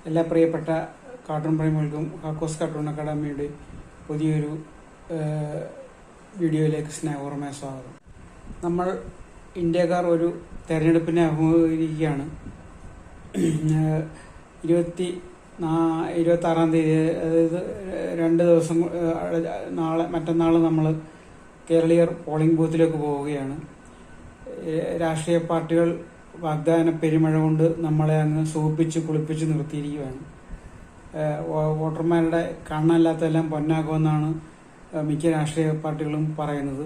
എല്ലാ പ്രിയപ്പെട്ട cartoon പ്രേമികൾക്കും കാക്കോസ് cartoon അക്കാഡമിയുടെ പുതിയൊരു വീഡിയോയിലേക്ക് സ്നേഹപൂർവ്വമായ സ്വാഗതം. നമ്മൾ ഇന്ത്യക്കാർ ഒരു തെരഞ്ഞെടുപ്പിനെ അഭിമുഖീകരിക്കുകയാണ്. 26-ാം തീയതി, അതായത് 2 ദിവസം മറ്റന്നാൾ നമ്മൾ കേരളീയർ പോളിംഗ് ബൂത്തിലേക്ക് പോവുകയാണ്. രാഷ്ട്രീയ പാർട്ടികൾ വാഗ്ദാന പെരുമഴ കൊണ്ട് നമ്മളെ അങ്ങ് സൂപ്പിച്ച് കുളിപ്പിച്ച് നിർത്തിയിരിക്കുകയാണ്. വോട്ടർമാരുടെ കണ്ണല്ലാത്തെല്ലാം പൊന്നാക്കുമെന്നാണ് മിക്ക രാഷ്ട്രീയ പാർട്ടികളും പറയുന്നത്.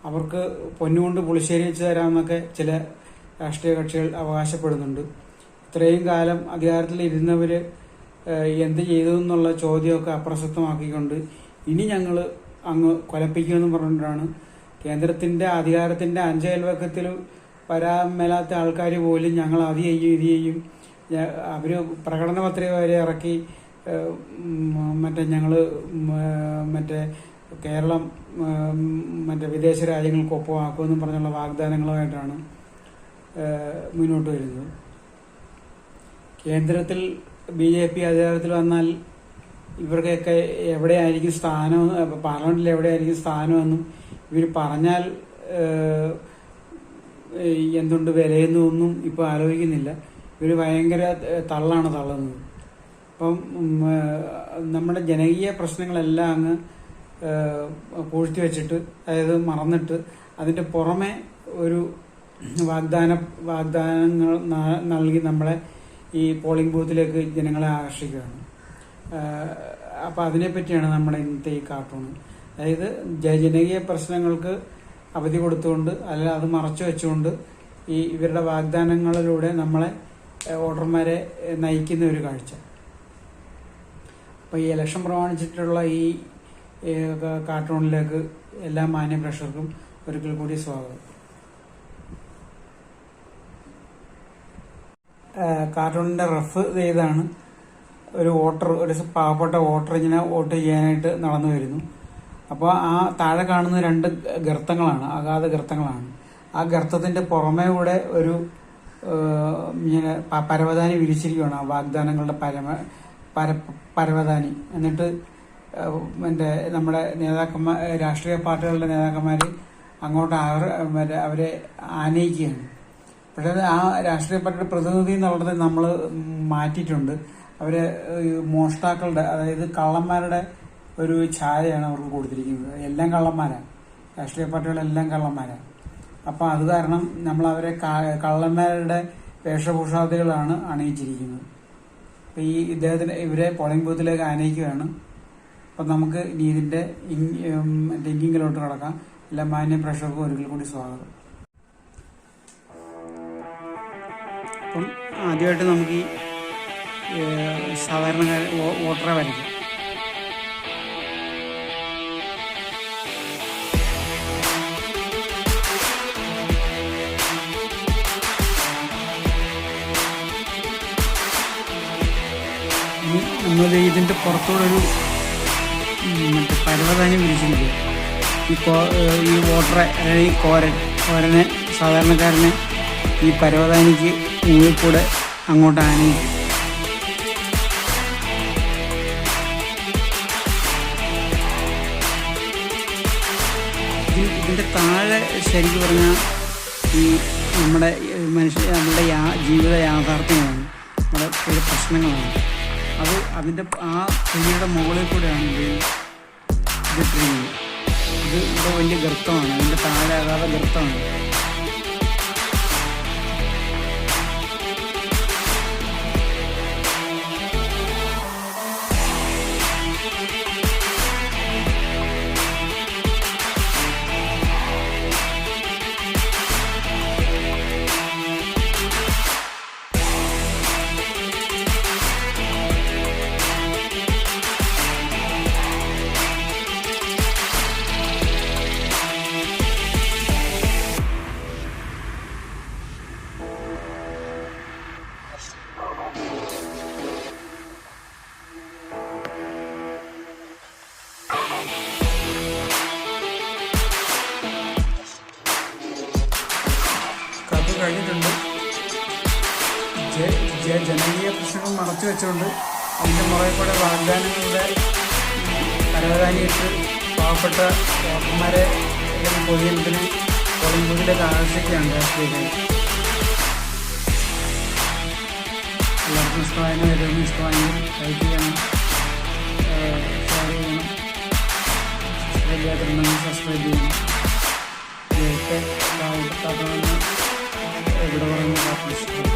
അവർക്ക് പൊന്നുകൊണ്ട് പുളിശ്ശേരി വെച്ച് തരാമെന്നൊക്കെ ചില രാഷ്ട്രീയ കക്ഷികൾ അവകാശപ്പെടുന്നുണ്ട്. ഇത്രയും കാലം അധികാരത്തിൽ ഇരുന്നവർ എന്ത് ചെയ്തു എന്നുള്ള ചോദ്യമൊക്കെ അപ്രസക്തമാക്കിക്കൊണ്ട് ഇനി ഞങ്ങൾ അങ്ങ് കൊലപ്പിക്കുമെന്ന് പറഞ്ഞിട്ടാണ് കേന്ദ്രത്തിന്റെ അധികാരത്തിന്റെ അഞ്ചയൽവക്കത്തിൽ വരാൻ മേലാത്ത ആൾക്കാർ പോലും ഞങ്ങൾ അത് ചെയ്യും ഇത് ചെയ്യും, അവർ പ്രകടന പത്രിക വരെ ഇറക്കി മറ്റേ കേരളം വിദേശ രാജ്യങ്ങൾക്കൊപ്പമാക്കുമെന്നും പറഞ്ഞുള്ള വാഗ്ദാനങ്ങളുമായിട്ടാണ് മുന്നോട്ട് വരുന്നത്. കേന്ദ്രത്തിൽ BJP അധികാരത്തിൽ വന്നാൽ ഇവർക്കൊക്കെ എവിടെയായിരിക്കും സ്ഥാനം, പാർലമെന്റിൽ എവിടെയായിരിക്കും സ്ഥാനമെന്നും ഇവർ പറഞ്ഞാൽ എന്തുകൊണ്ട് വിലയെന്നൊന്നും ഇപ്പോൾ ആലോചിക്കുന്നില്ല. ഇവർ ഭയങ്കര തള്ളാണ് തള്ളുന്നത്. അപ്പം നമ്മുടെ ജനകീയ പ്രശ്നങ്ങളെല്ലാം അങ്ങ് പൂഴ്ത്തി വെച്ചിട്ട്, അതായത് മറന്നിട്ട്, അതിൻ്റെ പുറമെ ഒരു വാഗ്ദാനങ്ങൾ നൽകി നമ്മളെ ഈ പോളിംഗ് ബൂത്തിലേക്ക് ജനങ്ങളെ ആകർഷിക്കുകയാണ്. അപ്പം അതിനെപ്പറ്റിയാണ് നമ്മുടെ ഇന്നത്തെ ഈ കാർട്ടൂൺ. അതായത് ജനകീയ പ്രശ്നങ്ങൾക്ക് അവധി കൊടുത്തുകൊണ്ട്, അല്ല അത് മറച്ചു വെച്ചുകൊണ്ട് ഇവരുടെ വാഗ്ദാനങ്ങളിലൂടെ നമ്മളെ വോട്ടർമാരെ നയിക്കുന്ന ഒരു കാഴ്ച. അപ്പോൾ ഈ ഇലക്ഷൻ പ്രമാണിച്ചിട്ടുള്ള ഈ കാർട്ടൂണിലേക്ക് എല്ലാ മാന്യ പ്രേക്ഷകർക്കും ഒരിക്കൽ കൂടി സ്വാഗതം. കാർട്ടൂണിന്റെ റഫ് ചെയ്താണ്. ഒരു പാവപ്പെട്ട വോട്ടർ ഇങ്ങനെ വോട്ട് ചെയ്യാനായിട്ട് നടന്നു വരുന്നു. അപ്പോൾ ആ താഴെ കാണുന്ന 2 ഗർത്തങ്ങളാണ്, അഗാധ ഗർത്തങ്ങളാണ്. ആ ഗർത്തത്തിന്റെ പുറമേ കൂടെ ഒരു ഇങ്ങനെ പരവതാനി വിരിച്ചിരിക്കുകയാണ്, ആ വാഗ്ദാനങ്ങളുടെ പരവതാനി. എന്നിട്ട് നമ്മുടെ നേതാക്കന്മാർ, രാഷ്ട്രീയ പാർട്ടികളുടെ നേതാക്കന്മാർ അങ്ങോട്ട് അവരെ ആനയിക്കുകയാണ്. പക്ഷേ ആ രാഷ്ട്രീയ പാർട്ടിയുടെ പ്രതിനിധി എന്നുള്ളത് നമ്മൾ മാറ്റിയിട്ടുണ്ട്. അവരെ മോഷ്ടാക്കളുടെ, അതായത് കള്ളന്മാരുടെ ഒരു ഛായയാണ് അവർക്ക് കൊടുത്തിരിക്കുന്നത്. എല്ലാം കള്ളന്മാരാണ്, രാഷ്ട്രീയ പാർട്ടികളെല്ലാം കള്ളന്മാരാണ്. അപ്പം അത് കാരണം നമ്മൾ അവരെ കള്ളന്മാരുടെ വേഷഭൂഷാദികളാണ് അണിയിച്ചിരിക്കുന്നത്. അപ്പം ഇവരെ പോളിംഗ് ബൂത്തിലേക്ക് ആനയിക്കുകയാണ്. അപ്പം നമുക്ക് ഇനി ഇതിന്റെ ലിങ്കിലോട്ട് കടക്കാം. എല്ലാ മാന്യ പ്രേക്ഷകർക്കും ഒരിക്കൽ കൂടി സ്വാഗതം. അപ്പം ആദ്യമായിട്ട് നമുക്ക് ഈ സാധാരണക്കാർ വോട്ടറെ വരയ്ക്കാം. നമ്മൾ ഇതിന്റെ പുറത്തൂടെ ഒരു പരവതാനി വിരിച്ചിരിക്കുക. ഈ വോട്ടറെ, അതായത് ഈ കോരനെ, സാധാരണക്കാരനെ ഈ പരവതാനിക്ക് മുകളിൽ കൂടെ അങ്ങോട്ട് ആനയിക്കും. ഇതിന്റെ താഴെ ശരിക്കും പറഞ്ഞാൽ ഈ നമ്മുടെ ജീവിത യാഥാർത്ഥ്യങ്ങളാണ്, നമ്മുടെ ചില പ്രശ്നങ്ങളാണ്. അതിന്റെ ആ തുണിയുടെ മുകളിൽ കൂടെയാണ് ഇതിട്ടിരിക്കുന്നത്. ഇവിടെ വലിയ ഗർത്തമാണ്, അതിന്റെ താഴെ അകാതെ ഗർത്തമാണ്. ജനകീയ പ്രശ്നങ്ങൾ മറച്ചു വെച്ചുകൊണ്ട് അതിൻ്റെ മുറയിൽ കൂടെ വാഗ്ദാനങ്ങളുടെ പരവതാനിയിട്ട് പാവപ്പെട്ട വോട്ടർമാരെ പൊതുജനത്തിന് പോളിംഗ് ബൂത്തിലേക്ക് ആകർഷിക്കുകയാണ് രാഷ്ട്രീയക്കാർ. എല്ലാവർക്കും ഇഷ്ടമായാലും ഏതെങ്കിലും ഇഷ്ടമായെങ്കിൽ ലൈക്ക് ചെയ്യണം, ഷെയർ ചെയ്യണം, സബ്സ്ക്രൈബ് ചെയ്യാത്തിട്ടുണ്ടെങ്കിൽ സബ്സ്ക്രൈബ് ചെയ്യണം. ഇതൊക്കെ ഇവിടെ പറയുന്ന